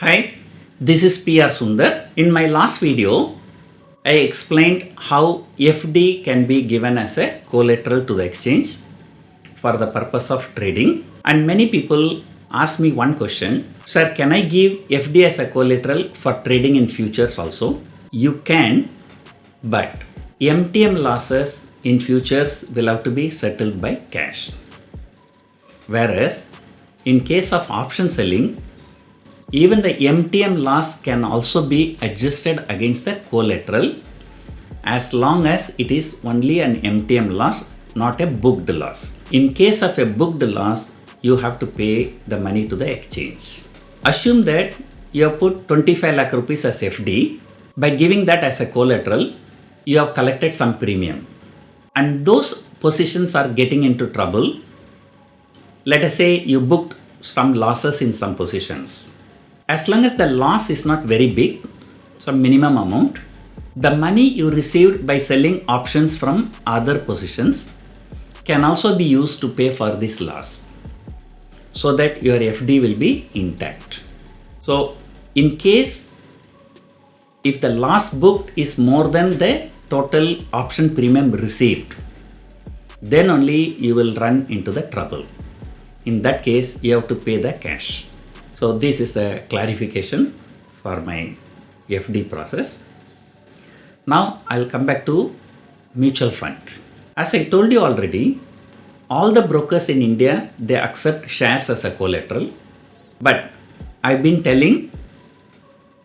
Hi, this is PR Sundar. In my last video, I explained how FD can be given as a collateral to the exchange for the purpose of trading. And many people ask me one question, Sir, can I give FD as a collateral for trading in futures also? You can, but MTM losses in futures will have to be settled by cash. Whereas, in case of option selling, even the MTM loss can also be adjusted against the collateral as long as it is only an MTM loss, not a booked loss. In case of a booked loss, you have to pay the money to the exchange. Assume that you have put 25 lakh rupees as FD. By giving that as a collateral, you have collected some premium. And those positions are getting into trouble. Let us say you booked some losses in some positions. As long as the loss is not very big, some minimum amount, the money you received by selling options from other positions can also be used to pay for this loss so that your FD will be intact. So, in case if the loss booked is more than the total option premium received, then only you will run into the trouble. In that case, you have to pay the cash. So this is a clarification for my FD process. Now I'll come back to mutual fund. As I told you already, all the brokers in India, they accept shares as a collateral. But I've been telling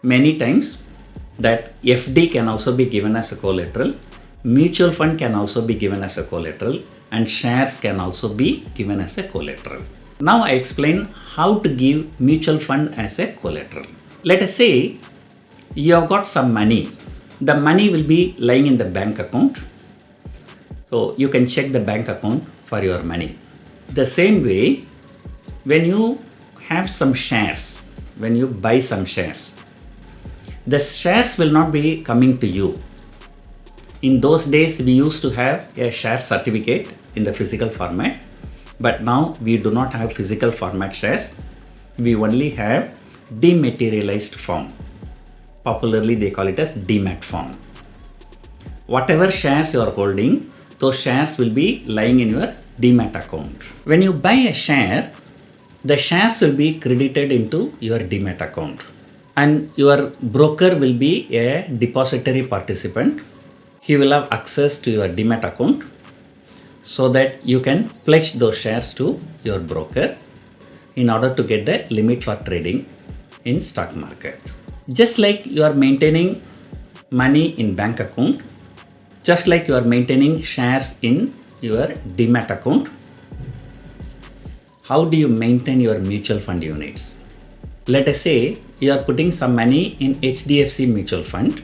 many times that FD can also be given as a collateral, mutual fund can also be given as a collateral, and shares can also be given as a collateral. Now I explain how to give mutual fund as a collateral. Let us say you have got some money. The money will be lying in the bank account. So you can check the bank account for your money. The same way, when you have some shares, when you buy some shares, the shares will not be coming to you. In those days, we used to have a share certificate in the physical format. But now we do not have physical format shares. We only have dematerialized form. Popularly they call it as demat form. Whatever shares you are holding, those shares will be lying in your demat account. When you buy a share, the shares will be credited into your demat account. And your broker will be a depository participant. He will have access to your demat account, so that you can pledge those shares to your broker in order to get the limit for trading in stock market. Just like you are maintaining money in bank account, just like you are maintaining shares in your demat account, how do you maintain your mutual fund units? Let us say you are putting some money in HDFC mutual fund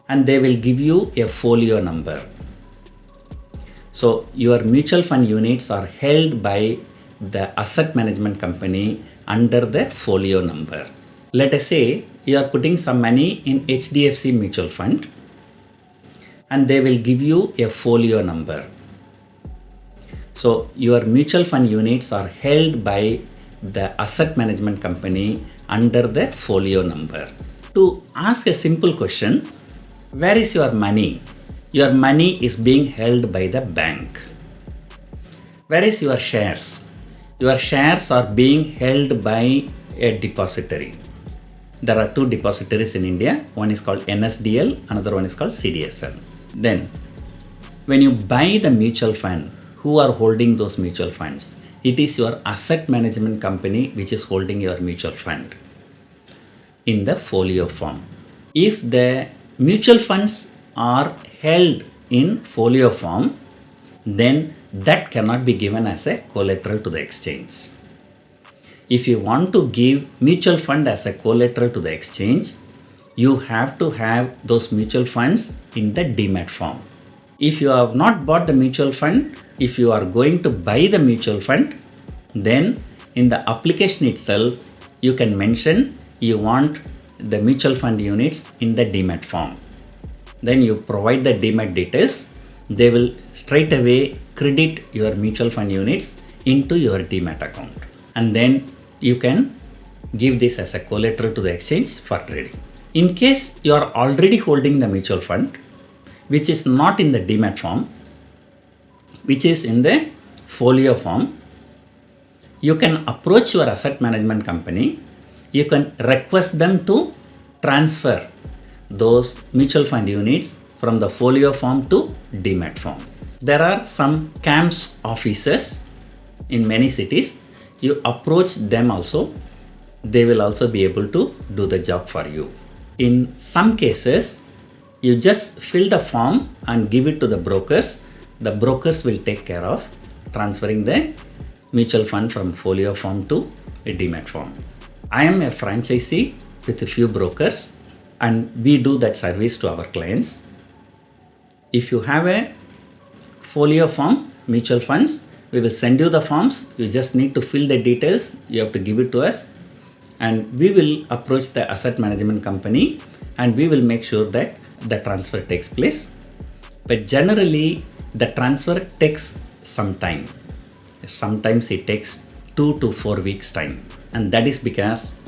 and they will give you a folio number. So your mutual fund units are held by the asset management company under the folio number. Let us say you are putting some money in HDFC mutual fund and they will give you a folio number. So your mutual fund units are held by the asset management company under the folio number. To ask a simple question, where is your money? Your money is being held by the bank. Where is your shares? Your shares are being held by a depository. There are two depositories in India. One is called NSDL, another one is called CDSL. Then, when you buy the mutual fund, who are holding those mutual funds? It is your asset management company which is holding your mutual fund in the folio form. If the mutual funds are held in folio form, then that cannot be given as a collateral to the exchange. If you want to give mutual fund as a collateral to the exchange, you have to have those mutual funds in the demat form. If you have not bought the mutual fund, if you are going to buy the mutual fund, then in the application itself, you can mention you want the mutual fund units in the demat form. Then you provide the demat details, they will straight away credit your mutual fund units into your demat account. And then you can give this as a collateral to the exchange for trading. In case you are already holding the mutual fund, which is not in the demat form, which is in the folio form, you can approach your asset management company. You can request them to transfer those mutual fund units from the folio form to demat form. There are some CAMS offices in many cities. You approach them also. They will also be able to do the job for you. In some cases, you just fill the form and give it to the brokers. The brokers will take care of transferring the mutual fund from folio form to a demat form. I am a franchisee with a few brokers and we do that service to our clients. If you have a folio form mutual funds, we will send you the forms. You just need to fill the details. You have to give it to us and we will approach the asset management company and we will make sure that the transfer takes place. But generally, the transfer takes some time. Sometimes it takes 2 to 4 weeks time. And that is because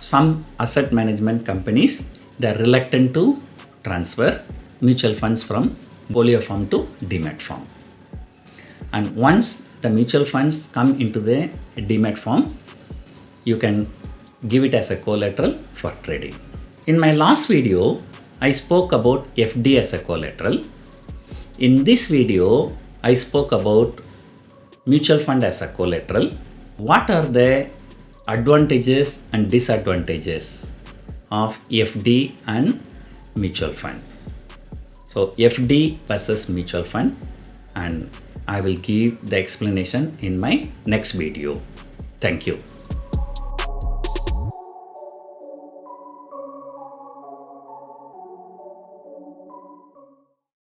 some asset management companies, they are reluctant to transfer mutual funds from folio form to demat form. And once the mutual funds come into the demat form, you can give it as a collateral for trading. In my last video, I spoke about FD as a collateral. In this video, I spoke about mutual fund as a collateral. What are the advantages and disadvantages of FD and mutual fund? So FD versus mutual fund, and I will give the explanation in my next video. Thank you.